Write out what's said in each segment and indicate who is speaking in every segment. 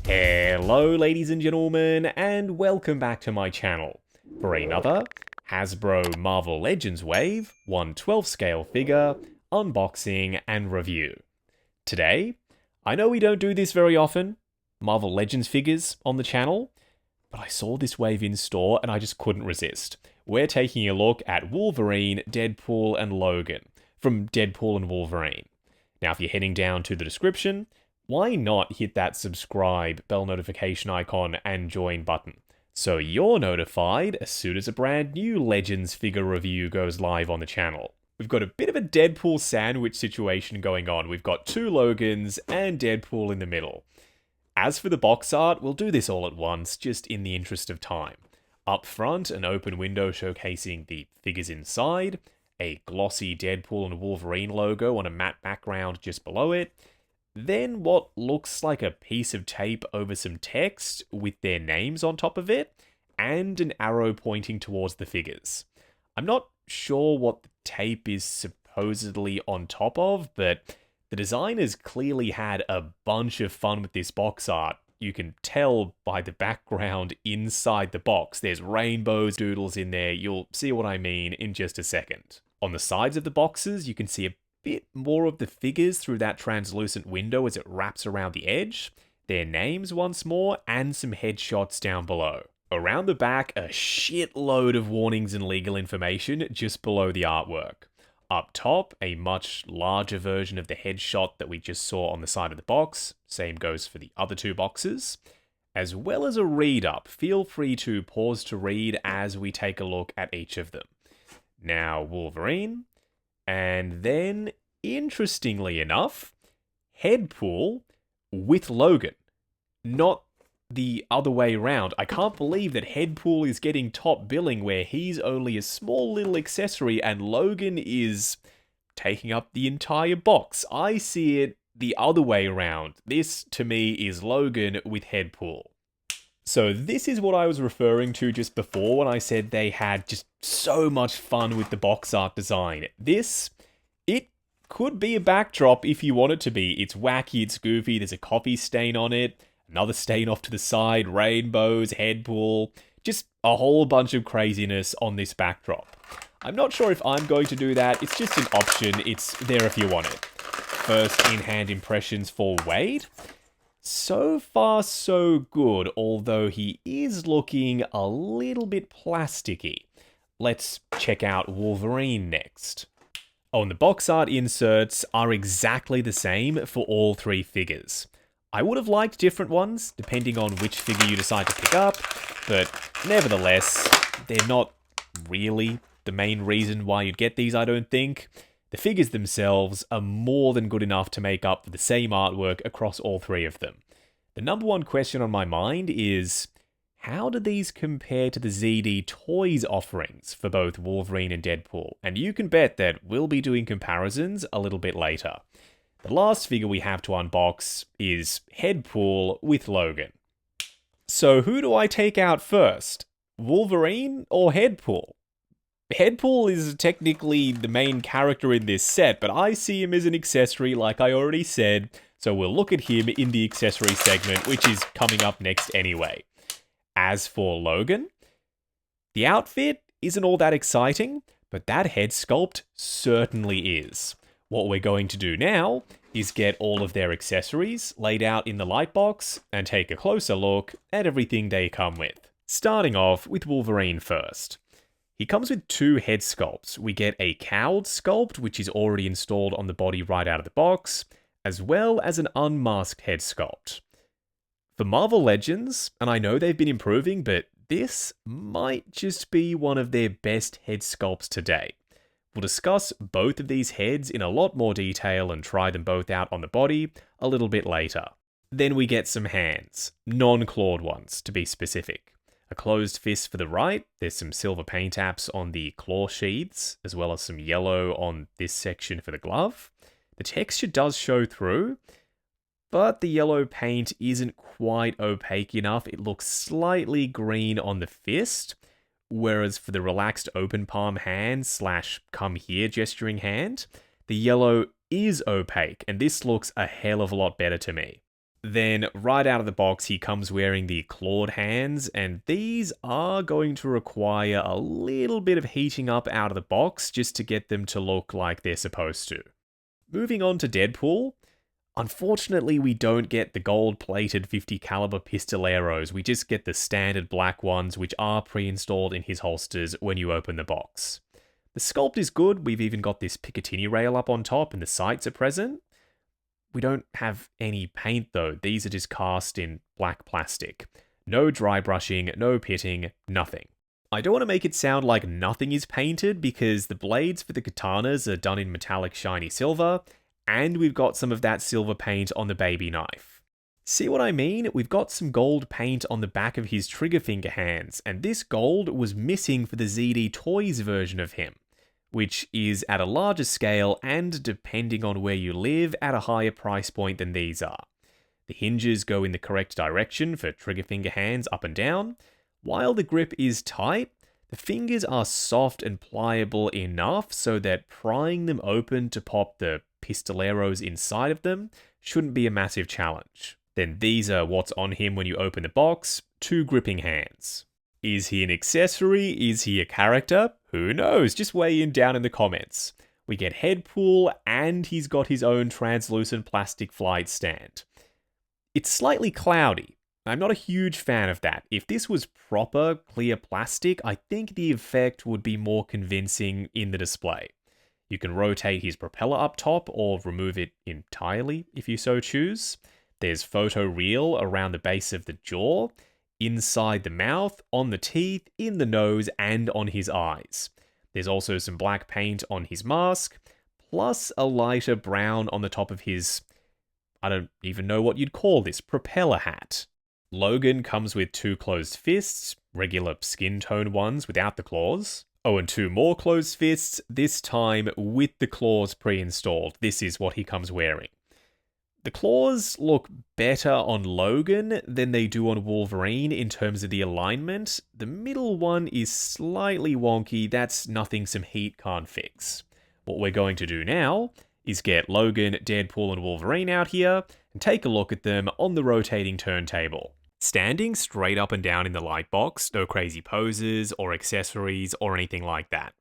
Speaker 1: Hello ladies and gentlemen, and welcome back to my channel for another Hasbro Marvel Legends Wave 1/12 scale figure unboxing and review. Today, I know we don't do this very often, Marvel Legends figures on the channel, but I saw this wave in store and I just couldn't resist. We're taking a look at Wolverine, Deadpool, and Logan from Deadpool and Wolverine. Now if you're heading down to the description, why not hit that subscribe, bell notification icon, and join button, so you're notified as soon as a brand new Legends figure review goes live on the channel. We've got a bit of a Deadpool sandwich situation going on. We've got two Logans and Deadpool in the middle. As for the box art, we'll do this all at once, just in the interest of time. Up front, an open window showcasing the figures inside, a glossy Deadpool and Wolverine logo on a matte background just below it, then what looks like a piece of tape over some text with their names on top of it, and an arrow pointing towards the figures. I'm not sure what the tape is supposedly on top of, but the designers clearly had a bunch of fun with this box art. You can tell by the background inside the box. There's rainbows, doodles in there. You'll see what I mean in just a second. On the sides of the boxes, you can see a bit more of the figures through that translucent window as it wraps around the edge, their names once more, and some headshots down below. Around the back, a shitload of warnings and legal information just below the artwork. Up top, a much larger version of the headshot that we just saw on the side of the box, same goes for the other two boxes, as well as a read-up. Feel free to pause to read as we take a look at each of them. Now, Wolverine, and then, interestingly enough, Headpool with Logan. Not the other way around. I can't believe that Headpool is getting top billing where he's only a small little accessory and Logan is taking up the entire box. I see it the other way around. This, to me, is Logan with Headpool. So this is what I was referring to just before when I said they had just so much fun with the box art design. It could be a backdrop if you want it to be. It's wacky, it's goofy, there's a coffee stain on it, another stain off to the side, rainbows, Headpool, just a whole bunch of craziness on this backdrop. I'm not sure if I'm going to do that, it's just an option, it's there if you want it. First in-hand impressions for Wade. So far so good, although he is looking a little bit plasticky. Let's check out Wolverine next. Oh, and the box art inserts are exactly the same for all three figures. I would have liked different ones, depending on which figure you decide to pick up, but nevertheless, they're not really the main reason why you'd get these, I don't think. The figures themselves are more than good enough to make up for the same artwork across all three of them. The number one question on my mind is, how do these compare to the ZD Toys offerings for both Wolverine and Deadpool? And you can bet that we'll be doing comparisons a little bit later. The last figure we have to unbox is Headpool with Logan. So who do I take out first? Wolverine or Headpool? Headpool is technically the main character in this set, but I see him as an accessory like I already said, so we'll look at him in the accessory segment, which is coming up next anyway. As for Logan, the outfit isn't all that exciting, but that head sculpt certainly is. What we're going to do now is get all of their accessories laid out in the light box and take a closer look at everything they come with. Starting off with Wolverine first. He comes with two head sculpts. We get a cowled sculpt, which is already installed on the body right out of the box, as well as an unmasked head sculpt. For Marvel Legends, and I know they've been improving, but this might just be one of their best head sculpts to date. We'll discuss both of these heads in a lot more detail and try them both out on the body a little bit later. Then we get some hands, non-clawed ones to be specific. A closed fist for the right, there's some silver paint apps on the claw sheaths, as well as some yellow on this section for the glove. The texture does show through, but the yellow paint isn't quite opaque enough. It looks slightly green on the fist, whereas for the relaxed open palm hand / come here gesturing hand, the yellow is opaque, and this looks a hell of a lot better to me. Then right out of the box, he comes wearing the clawed hands, and these are going to require a little bit of heating up out of the box just to get them to look like they're supposed to. Moving on to Deadpool. Unfortunately, we don't get the gold-plated 50 caliber pistoleros. We just get the standard black ones, which are pre-installed in his holsters when you open the box. The sculpt is good. We've even got this Picatinny rail up on top, and the sights are present. We don't have any paint though. These are just cast in black plastic. No dry brushing, no pitting, nothing. I don't want to make it sound like nothing is painted because the blades for the katanas are done in metallic shiny silver, and we've got some of that silver paint on the baby knife. See what I mean? We've got some gold paint on the back of his trigger finger hands, and this gold was missing for the ZD Toys version of him, which is at a larger scale and, depending on where you live, at a higher price point than these are. The hinges go in the correct direction for trigger finger hands up and down. While the grip is tight, the fingers are soft and pliable enough so that prying them open to pop the pistoleros inside of them shouldn't be a massive challenge. Then these are what's on him when you open the box, 2 gripping hands. Is he an accessory? Is he a character? Who knows? Just weigh in down in the comments. We get Headpool, and he's got his own translucent plastic flight stand. It's slightly cloudy. I'm not a huge fan of that. If this was proper, clear plastic, I think the effect would be more convincing in the display. You can rotate his propeller up top or remove it entirely if you so choose. There's photoreal around the base of the jaw, inside the mouth, on the teeth, in the nose, and on his eyes. There's also some black paint on his mask, plus a lighter brown on the top of his, I don't even know what you'd call this, propeller hat. Logan comes with 2 closed fists, regular skin tone ones without the claws. Oh, and 2 more closed fists, this time with the claws pre-installed. This is what he comes wearing. The claws look better on Logan than they do on Wolverine in terms of the alignment. The middle one is slightly wonky. That's nothing some heat can't fix. What we're going to do now is get Logan, Deadpool, and Wolverine out here and take a look at them on the rotating turntable. Standing straight up and down in the light box, no crazy poses or accessories or anything like that.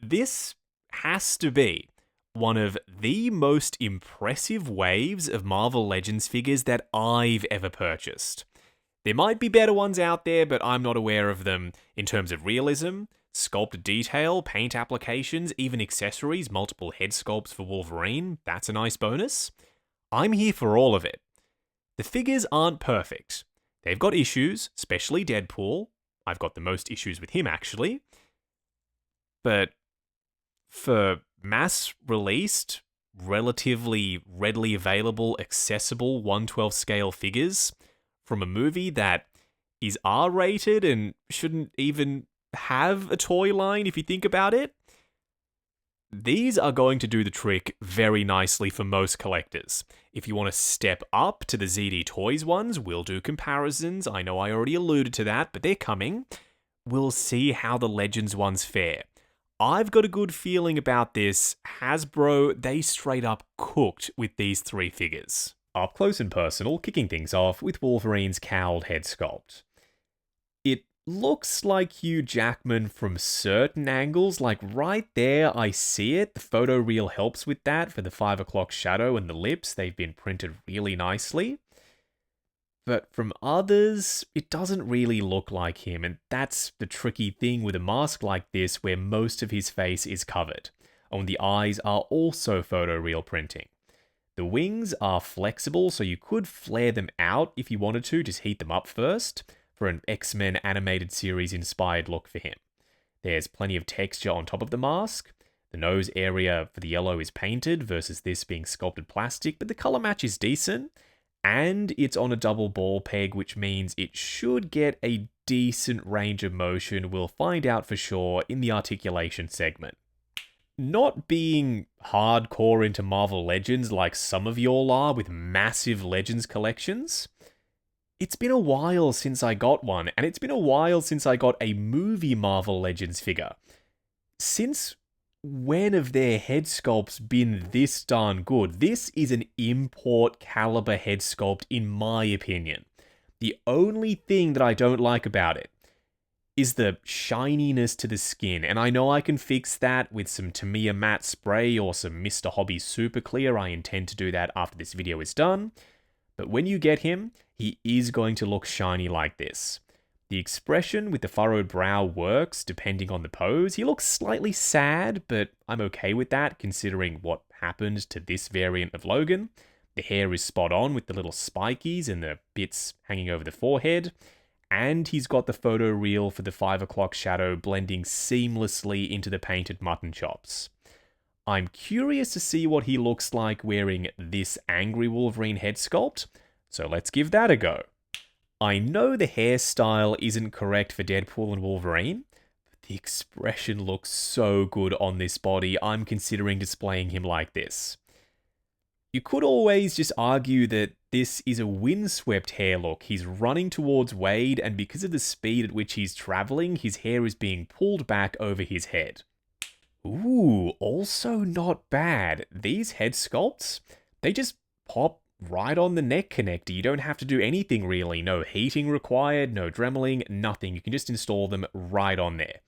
Speaker 1: This has to be one of the most impressive waves of Marvel Legends figures that I've ever purchased. There might be better ones out there, but I'm not aware of them in terms of realism, sculpt detail, paint applications, even accessories, multiple head sculpts for Wolverine. That's a nice bonus. I'm here for all of it. The figures aren't perfect. They've got issues, especially Deadpool. I've got the most issues with him, actually. But for mass-released, relatively readily available, accessible 1/12 scale figures from a movie that is R-rated and shouldn't even have a toy line if you think about it, these are going to do the trick very nicely for most collectors. If you want to step up to the ZD Toys ones, we'll do comparisons. I know I already alluded to that, but they're coming. We'll see how the Legends ones fare. I've got a good feeling about this. Hasbro, they straight up cooked with these 3 figures. Up close and personal, kicking things off with Wolverine's cowled head sculpt. It looks like Hugh Jackman from certain angles, like right there I see it. The photoreal helps with that for the 5 o'clock shadow and the lips. They've been printed really nicely. But from others, it doesn't really look like him, and that's the tricky thing with a mask like this where most of his face is covered. And the eyes are also photoreal printing. The wings are flexible, so you could flare them out if you wanted to, just heat them up first, for an X-Men animated series inspired look for him. There's plenty of texture on top of the mask. The nose area for the yellow is painted versus this being sculpted plastic, but the color match is decent. And it's on a double ball peg, which means it should get a decent range of motion. We'll find out for sure in the articulation segment. Not being hardcore into Marvel Legends like some of y'all are with massive Legends collections, it's been a while since I got one, and it's been a while since I got a movie Marvel Legends figure. Since when have their head sculpts been this darn good? This is an import caliber head sculpt in my opinion. The only thing that I don't like about it is the shininess to the skin, and I know I can fix that with some Tamiya matte spray or some Mr. Hobby Super Clear. I intend to do that after this video is done. But when you get him, he is going to look shiny like this. The expression with the furrowed brow works depending on the pose. He looks slightly sad, but I'm okay with that considering what happened to this variant of Logan. The hair is spot on with the little spikies and the bits hanging over the forehead. And he's got the photo reel for the 5 o'clock shadow blending seamlessly into the painted mutton chops. I'm curious to see what he looks like wearing this angry Wolverine head sculpt, so let's give that a go. I know the hairstyle isn't correct for Deadpool and Wolverine, but the expression looks so good on this body, I'm considering displaying him like this. You could always just argue that this is a windswept hair look. He's running towards Wade, and because of the speed at which he's traveling, his hair is being pulled back over his head. Ooh, also not bad. These head sculpts, they just pop right on the neck connector. You don't have to do anything really. No heating required, no dremeling, nothing. You can just install them right on there.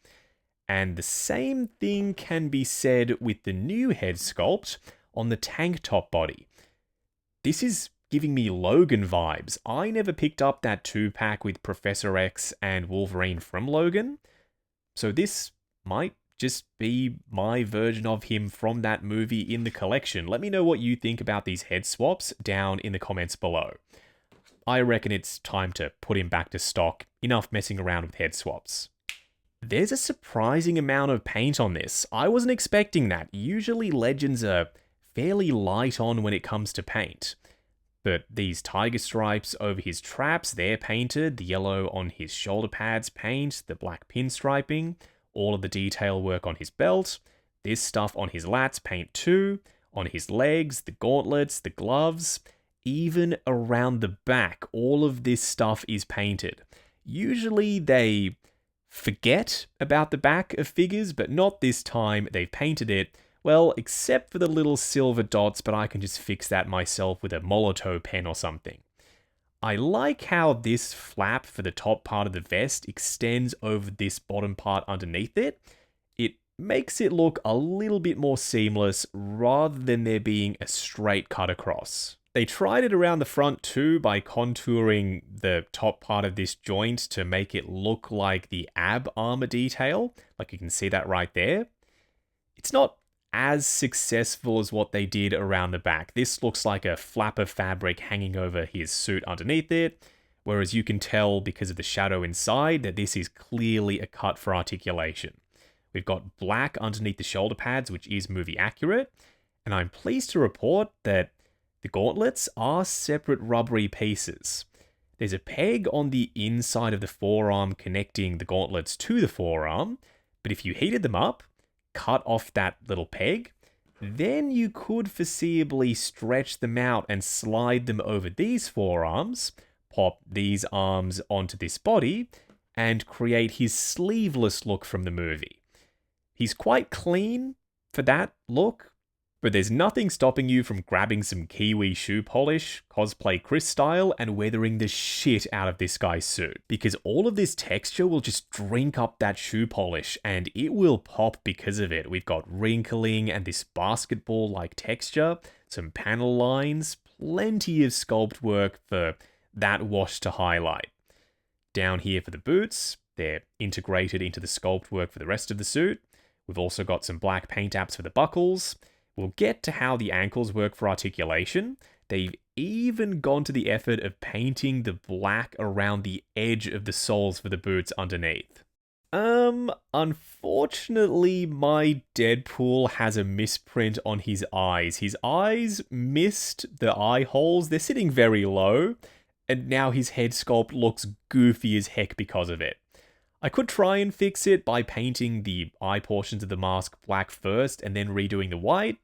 Speaker 1: And the same thing can be said with the new head sculpt on the tank top body. This is giving me Logan vibes. I never picked up that 2-pack with Professor X and Wolverine from Logan, so this might just be my version of him from that movie in the collection. Let me know what you think about these head swaps down in the comments below. I reckon it's time to put him back to stock. Enough messing around with head swaps. There's a surprising amount of paint on this. I wasn't expecting that. Usually Legends are fairly light on when it comes to paint. But these tiger stripes over his traps, they're painted. The yellow on his shoulder pads paint. The black pinstriping. All of the detail work on his belt. This stuff on his lats paint too. On his legs, the gauntlets, the gloves. Even around the back, all of this stuff is painted. Usually they forget about the back of figures, but not this time. They've painted it. Well, except for the little silver dots, but I can just fix that myself with a Molotov pen or something. I like how this flap for the top part of the vest extends over this bottom part underneath it. It makes it look a little bit more seamless rather than there being a straight cut across. They tried it around the front too by contouring the top part of this joint to make it look like the ab armor detail, like you can see that right there. It's not as successful as what they did around the back. This looks like a flap of fabric hanging over his suit underneath it, whereas you can tell because of the shadow inside that this is clearly a cut for articulation. We've got black underneath the shoulder pads, which is movie accurate, and I'm pleased to report that the gauntlets are separate rubbery pieces. There's a peg on the inside of the forearm connecting the gauntlets to the forearm, but if you heated them up, cut off that little peg, then you could foreseeably stretch them out and slide them over these forearms, pop these arms onto this body, and create his sleeveless look from the movie. He's quite clean for that look, but there's nothing stopping you from grabbing some Kiwi shoe polish, cosplay Chris style, and weathering the shit out of this guy's suit. Because all of this texture will just drink up that shoe polish, and it will pop because of it. We've got wrinkling and this basketball-like texture, some panel lines, plenty of sculpt work for that wash to highlight. Down here for the boots, they're integrated into the sculpt work for the rest of the suit. We've also got some black paint apps for the buckles. We'll get to how the ankles work for articulation. They've even gone to the effort of painting the black around the edge of the soles for the boots underneath. Unfortunately, my Deadpool has a misprint on his eyes. His eyes missed the eye holes. They're sitting very low, and now his head sculpt looks goofy as heck because of it. I could try and fix it by painting the eye portions of the mask black first and then redoing the white.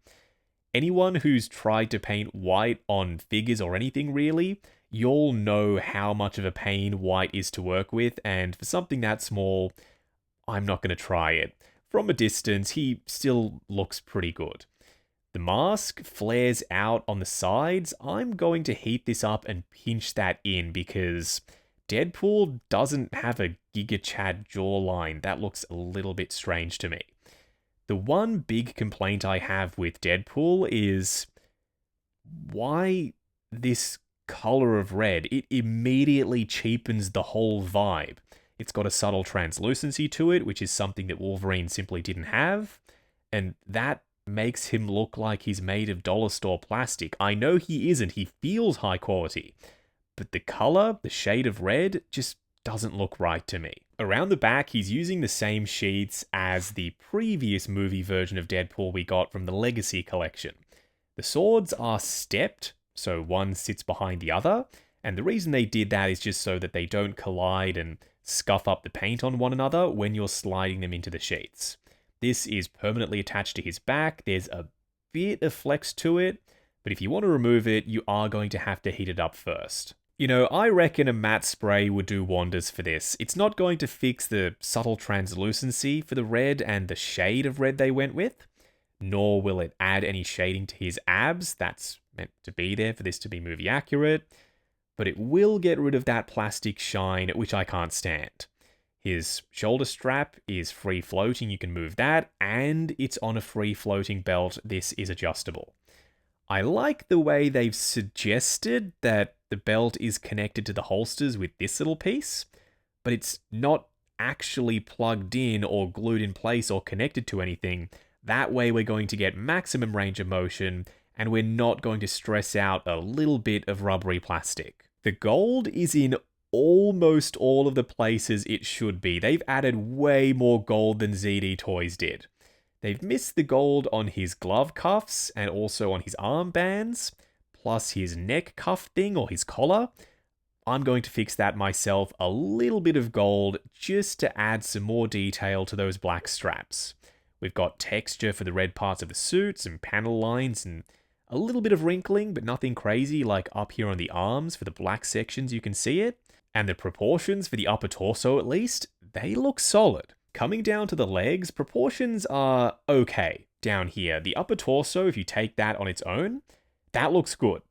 Speaker 1: Anyone who's tried to paint white on figures or anything really, you'll know how much of a pain white is to work with, and for something that small, I'm not going to try it. from a distance, he still looks pretty good. The mask flares out on the sides. I'm going to heat this up and pinch that in because Deadpool doesn't have a Giga Chad jawline. That looks a little bit strange to me. The one big complaint I have with Deadpool is why this color of red? It immediately cheapens the whole vibe. It's got a subtle translucency to it, which is something that Wolverine simply didn't have, and that makes him look like he's made of dollar store plastic. I know he isn't, he feels high quality, but the color, the shade of red, just doesn't look right to me. Around the back, he's using the same sheets as the previous movie version of Deadpool we got from the Legacy collection. The swords are stepped, so one sits behind the other, and the reason they did that is just so that they don't collide and scuff up the paint on one another when you're sliding them into the sheets. This is permanently attached to his back. There's a bit of flex to it, but if you want to remove it, you are going to have to heat it up first. You know, I reckon a matte spray would do wonders for this. It's not going to fix the subtle translucency for the red and the shade of red they went with, nor will it add any shading to his abs. That's meant to be there for this to be movie accurate, but it will get rid of that plastic shine, which I can't stand. His shoulder strap is free floating, you can move that, and it's on a free floating belt. This is adjustable. I like the way they've suggested that the belt is connected to the holsters with this little piece, but it's not actually plugged in or glued in place or connected to anything. That way we're going to get maximum range of motion, and we're not going to stress out a little bit of rubbery plastic. The gold is in almost all of the places it should be. They've added way more gold than ZD Toys did. They've missed the gold on his glove cuffs and also on his armbands, plus his neck cuff thing or his collar. I'm going to fix that myself. A little bit of gold just to add some more detail to those black straps. We've got texture for the red parts of the suit, some panel lines, and a little bit of wrinkling, but nothing crazy like up here on the arms for the black sections you can see it. And the proportions for the upper torso at least, they look solid. Coming down to the legs, proportions are okay down here. The upper torso, if you take that on its own, that looks good.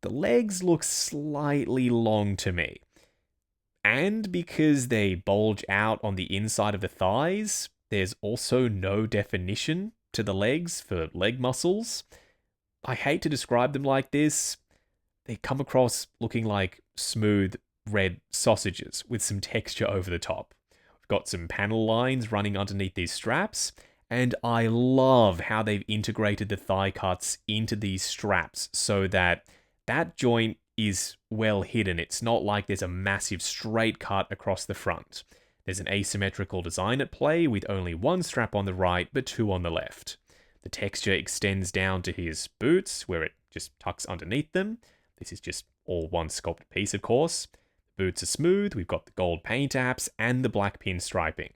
Speaker 1: The legs look slightly long to me. And because they bulge out on the inside of the thighs, there's also no definition to the legs for leg muscles. I hate to describe them like this. They come across looking like smooth red sausages with some texture over the top. We've got some panel lines running underneath these straps, and I love how they've integrated the thigh cuts into these straps so that that joint is well hidden. It's not like there's a massive straight cut across the front. There's an asymmetrical design at play with only one strap on the right but two on the left. The texture extends down to his boots where it just tucks underneath them. This is just all one sculpted piece, of course. Boots are smooth, we've got the gold paint apps, and the black pin striping.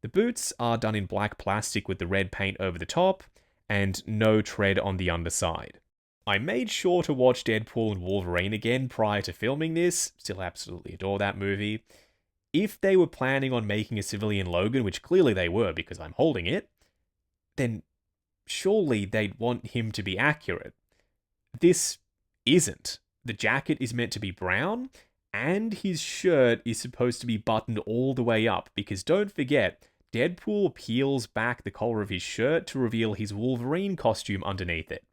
Speaker 1: The boots are done in black plastic with the red paint over the top, and no tread on the underside. I made sure to watch Deadpool and Wolverine again prior to filming this, still absolutely adore that movie. If they were planning on making a civilian Logan, which clearly they were because I'm holding it, then surely they'd want him to be accurate. This isn't. The jacket is meant to be brown, and his shirt is supposed to be buttoned all the way up, because don't forget, Deadpool peels back the collar of his shirt to reveal his Wolverine costume underneath it.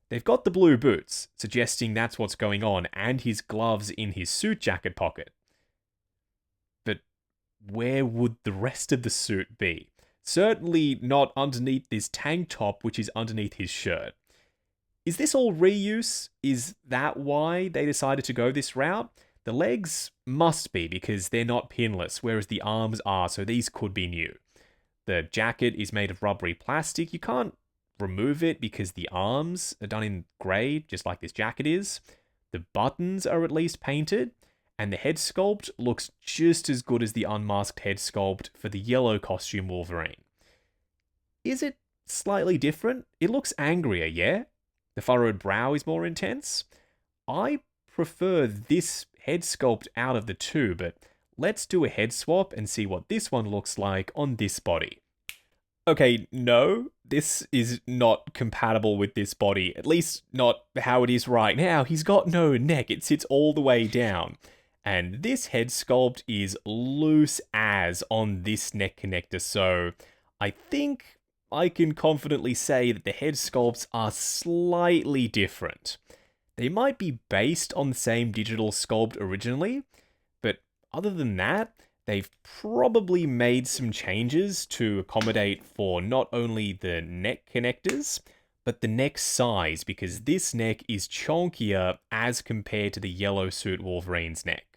Speaker 1: They've got the blue boots, suggesting that's what's going on, and his gloves in his suit jacket pocket. But where would the rest of the suit be? Certainly not underneath this tank top, which is underneath his shirt. Is this all reuse? Is that why they decided to go this route? The legs must be, because they're not pinless, whereas the arms are, so these could be new. The jacket is made of rubbery plastic. You can't remove it because the arms are done in grey, just like this jacket is. The buttons are at least painted, and the head sculpt looks just as good as the unmasked head sculpt for the yellow costume Wolverine. Is it slightly different? It looks angrier, yeah? The furrowed brow is more intense. I prefer this head sculpt out of the two, but let's do a head swap and see what this one looks like on this body. Okay, no, this is not compatible with this body. At least not how it is right now. He's got no neck. It sits all the way down. And this head sculpt is loose as on this neck connector, so I think I can confidently say that the head sculpts are slightly different. They might be based on the same digital sculpt originally, but other than that, they've probably made some changes to accommodate for not only the neck connectors, but the neck size, because this neck is chonkier as compared to the yellow suit Wolverine's neck.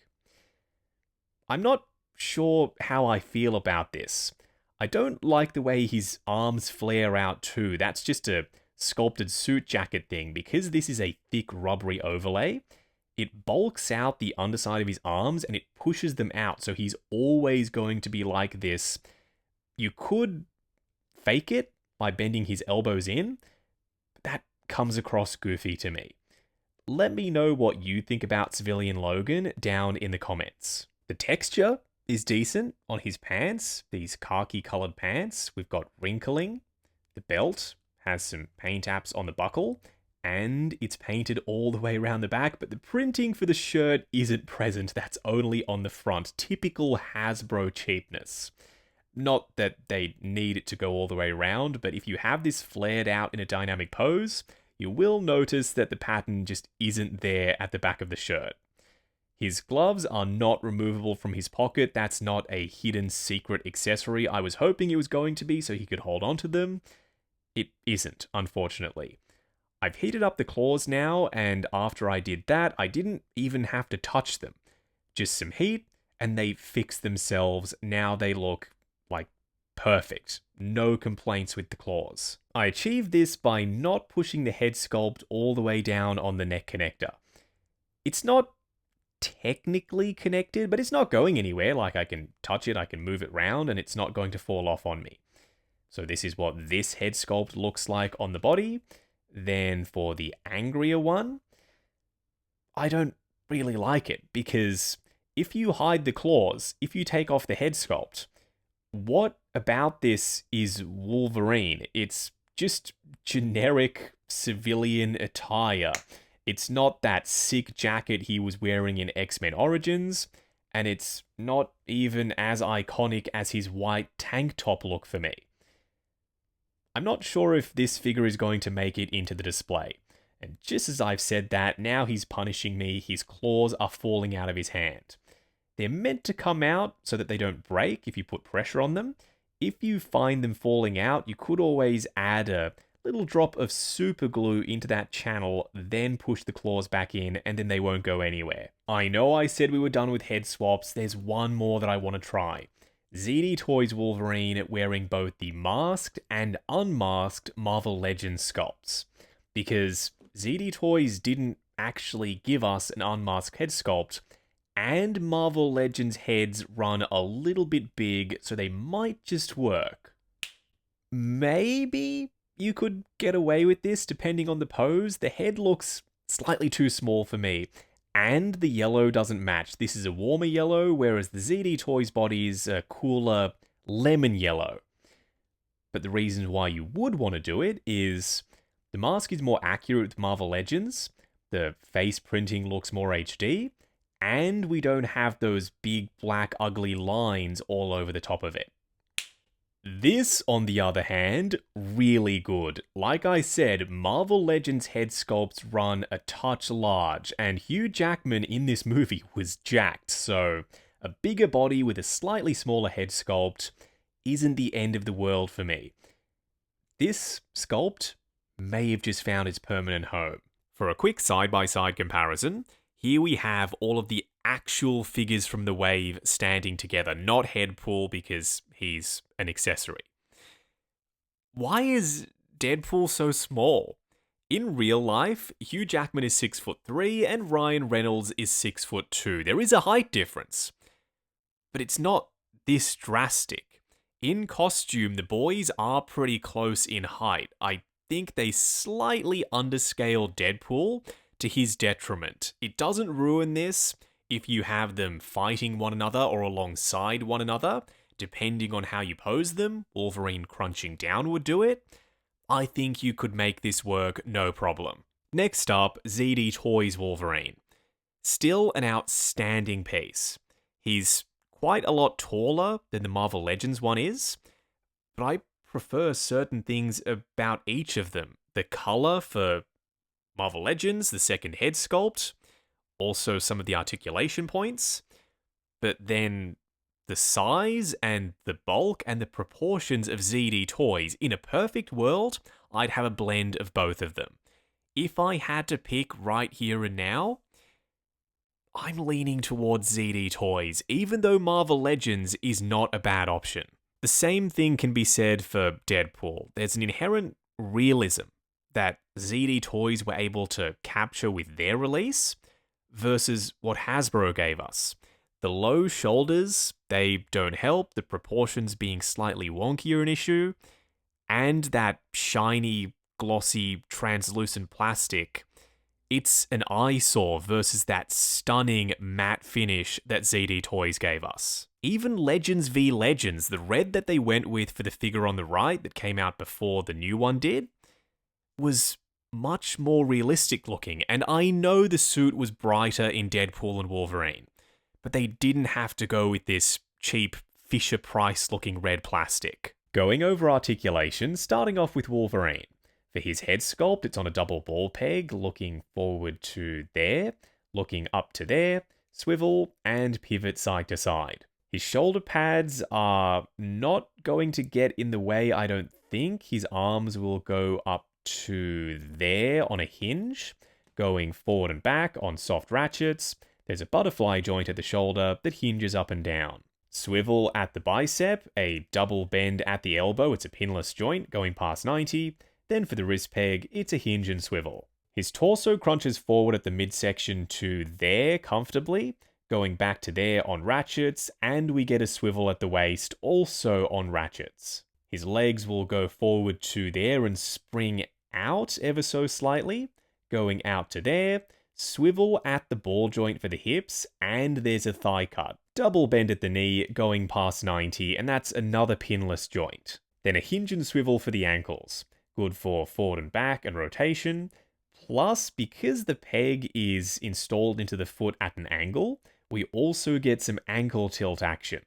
Speaker 1: I'm not sure how I feel about this. I don't like the way his arms flare out too. That's just a sculpted suit jacket thing. Because this is a thick rubbery overlay, it bulks out the underside of his arms and it pushes them out. So he's always going to be like this. You could fake it by bending his elbows in, but that comes across goofy to me. Let me know what you think about Civilian Logan down in the comments. The texture is decent on his pants, these khaki colored pants. We've got wrinkling. The belt has some paint apps on the buckle, and it's painted all the way around the back, but the printing for the shirt isn't present. That's only on the front. Typical Hasbro cheapness. Not that they need it to go all the way around, but if you have this flared out in a dynamic pose, you will notice that the pattern just isn't there at the back of the shirt. His gloves are not removable from his pocket. That's not a hidden secret accessory. I was hoping it was going to be so he could hold on to them. It isn't, unfortunately. I've heated up the claws now, and after I did that, I didn't even have to touch them. Just some heat, and they fixed themselves. Now they look like perfect. No complaints with the claws. I achieved this by not pushing the head sculpt all the way down on the neck connector. It's not technically connected, but it's not going anywhere. Like, I can touch it, I can move it around, and it's not going to fall off on me. So this is what this head sculpt looks like on the body. Then for the angrier one, I don't really like it, because if you hide the claws, if you take off the head sculpt, what about this is Wolverine? It's just generic civilian attire. It's not that sick jacket he was wearing in X-Men Origins, and it's not even as iconic as his white tank top look for me. I'm not sure if this figure is going to make it into the display. And just as I've said that, now he's punishing me. His claws are falling out of his hand. They're meant to come out so that they don't break if you put pressure on them. If you find them falling out, you could always add a little drop of super glue into that channel, then push the claws back in, and then they won't go anywhere. I know I said we were done with head swaps. There's one more that I want to try. ZD Toys Wolverine wearing both the masked and unmasked Marvel Legends sculpts. Because ZD Toys didn't actually give us an unmasked head sculpt, and Marvel Legends heads run a little bit big, so they might just work. Maybe you could get away with this depending on the pose. The head looks slightly too small for me, and the yellow doesn't match. This is a warmer yellow, whereas the ZD Toys body is a cooler lemon yellow. But the reason why you would want to do it is the mask is more accurate with Marvel Legends, the face printing looks more HD, and we don't have those big black ugly lines all over the top of it. This, on the other hand, really good. Like I said, Marvel Legends head sculpts run a touch large, and Hugh Jackman in this movie was jacked, so a bigger body with a slightly smaller head sculpt isn't the end of the world for me. This sculpt may have just found its permanent home. For a quick side-by-side comparison, here we have all of the actual figures from the wave standing together, not Headpool because he's an accessory. Why is Deadpool so small? In real life, Hugh Jackman is 6'3" and Ryan Reynolds is 6'2". There is a height difference, but it's not this drastic. In costume, the boys are pretty close in height. I think they slightly underscale Deadpool to his detriment. It doesn't ruin this if you have them fighting one another or alongside one another. depending on how you pose them, Wolverine crunching down would do it, I think you could make this work no problem. Next up, ZD Toys Wolverine. Still an outstanding piece. He's quite a lot taller than the Marvel Legends one is, but I prefer certain things about each of them. The color for Marvel Legends, the second head sculpt, also some of the articulation points, but then the size and the bulk and the proportions of ZD Toys. In a perfect world, I'd have a blend of both of them. If I had to pick right here and now, I'm leaning towards ZD Toys, even though Marvel Legends is not a bad option. The same thing can be said for Deadpool. There's an inherent realism that ZD Toys were able to capture with their release versus what Hasbro gave us. The low shoulders, they don't help, the proportions being slightly wonkier an issue, and that shiny, glossy, translucent plastic. It's an eyesore versus that stunning matte finish that ZD Toys gave us. Even Legends v Legends, the red that they went with for the figure on the right that came out before the new one did, was much more realistic looking, and I know the suit was brighter in Deadpool and Wolverine, but they didn't have to go with this cheap Fisher-Price looking red plastic. Going over articulation, starting off with Wolverine. For his head sculpt, it's on a double ball peg, looking forward to there, looking up to there, swivel, and pivot side to side. His shoulder pads are not going to get in the way, I don't think. His arms will go up to there on a hinge, going forward and back on soft ratchets. There's a butterfly joint at the shoulder that hinges up and down. Swivel at the bicep, a double bend at the elbow, it's a pinless joint going past 90. Then for the wrist peg, it's a hinge and swivel. His torso crunches forward at the midsection to there comfortably, going back to there on ratchets, and we get a swivel at the waist, also on ratchets. His legs will go forward to there and spring out ever so slightly, going out to there, swivel at the ball joint for the hips, and there's a thigh cut. Double bend at the knee, going past 90, and that's another pinless joint. Then a hinge and swivel for the ankles. Good for forward and back and rotation. Plus, because the peg is installed into the foot at an angle, we also get some ankle tilt action.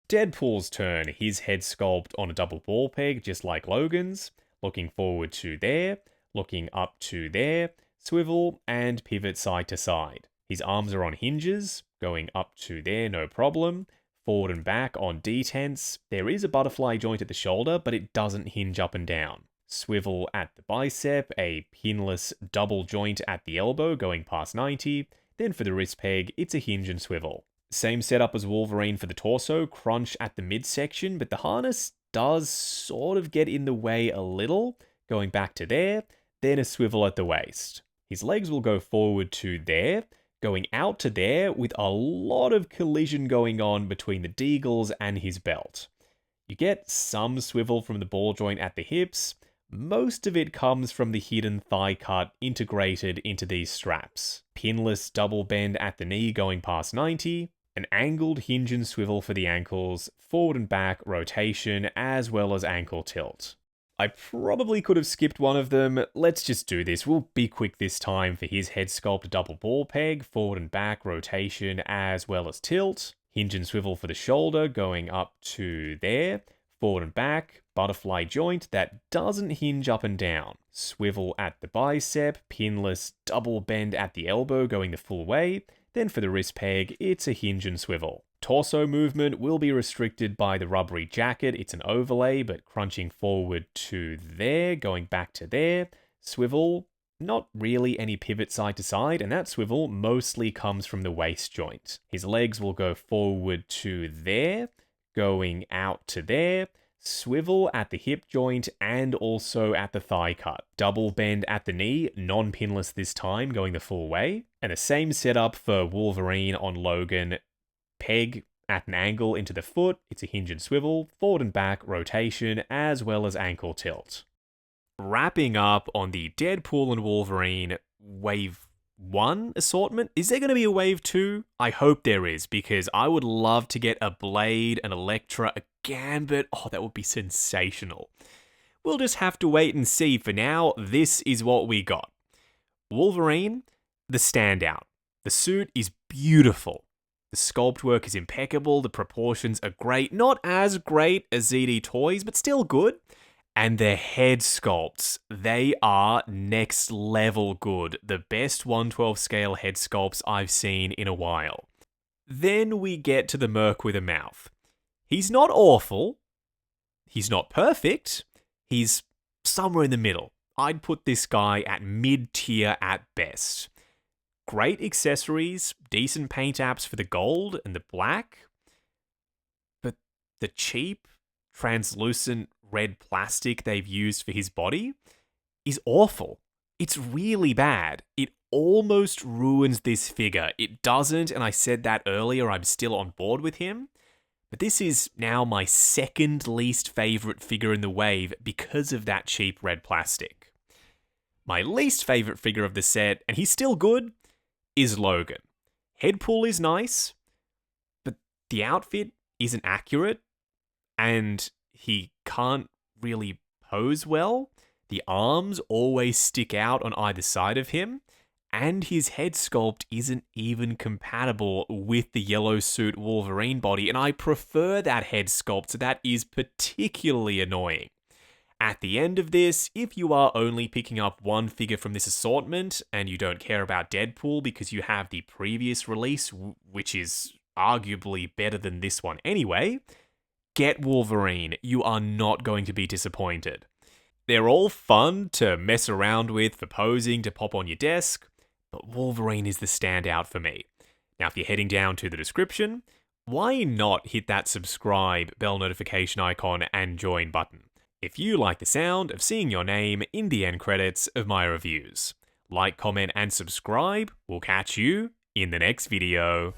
Speaker 1: Deadpool's turn, his head sculpt on a double ball peg, just like Logan's, looking forward to there, looking up to there, swivel, and pivot side to side. His arms are on hinges, going up to there, no problem. Forward and back on detents. There is a butterfly joint at the shoulder, but it doesn't hinge up and down. Swivel at the bicep, a pinless double joint at the elbow going past 90. Then for the wrist peg, it's a hinge and swivel. Same setup as Wolverine for the torso, crunch at the midsection, but the harness does sort of get in the way a little, going back to there, then a swivel at the waist. His legs will go forward to there, going out to there with a lot of collision going on between the deagles and his belt. You get some swivel from the ball joint at the hips. Most of it comes from the hidden thigh cut integrated into these straps. Pinless double bend at the knee going past 90, an angled hinge and swivel for the ankles, forward and back rotation, as well as ankle tilt. I probably could have skipped one of them. Let's just do this. We'll be quick this time. For his head sculpt, double ball peg, forward and back rotation, as well as tilt. Hinge and swivel for the shoulder going up to there. Forward and back, butterfly joint that doesn't hinge up and down. Swivel at the bicep, pinless double bend at the elbow going the full way. Then for the wrist peg, it's a hinge and swivel. Torso movement will be restricted by the rubbery jacket. It's an overlay, but crunching forward to there, going back to there. Swivel, not really any pivot side to side, and that swivel mostly comes from the waist joint. His legs will go forward to there, going out to there, swivel at the hip joint and also at the thigh cut. Double bend at the knee, non-pinless this time, going the full way. And the same setup for Wolverine on Logan. Peg at an angle into the foot, it's a hinge and swivel, forward and back rotation, as well as ankle tilt. Wrapping up on the Deadpool and Wolverine Wave 1 assortment. Is there going to be a wave 2? I hope there is, because I would love to get a Blade, an Electra, a Gambit. Oh, that would be sensational. We'll just have to wait and see. For now, this is what we got. Wolverine, the standout. The suit is beautiful. The sculpt work is impeccable, the proportions are great. Not as great as ZD Toys, but still good. And the head sculpts, they are next level good. The best 1/12 scale head sculpts I've seen in a while. Then we get to the Merc with a mouth. He's not awful. He's not perfect. He's somewhere in the middle. I'd put this guy at mid-tier at best. Great accessories, decent paint apps for the gold and the black. But the cheap, translucent red plastic they've used for his body is awful. It's really bad. It almost ruins this figure. It doesn't, and I said that earlier, I'm still on board with him. But this is now my second least favorite figure in the wave because of that cheap red plastic. My least favorite figure of the set, and he's still good, is Logan. Headpool is nice, but the outfit isn't accurate, and he can't really pose well. The arms always stick out on either side of him, and his head sculpt isn't even compatible with the yellow suit Wolverine body, and I prefer that head sculpt, so that is particularly annoying. At the end of this, if you are only picking up one figure from this assortment, and you don't care about Deadpool because you have the previous release, which is arguably better than this one anyway, get Wolverine. You are not going to be disappointed. They're all fun to mess around with for posing, to pop on your desk, but Wolverine is the standout for me. Now, if you're heading down to the description, why not hit that subscribe, bell notification icon, and join button if you like the sound of seeing your name in the end credits of my reviews. Like, comment, and subscribe. We'll catch you in the next video.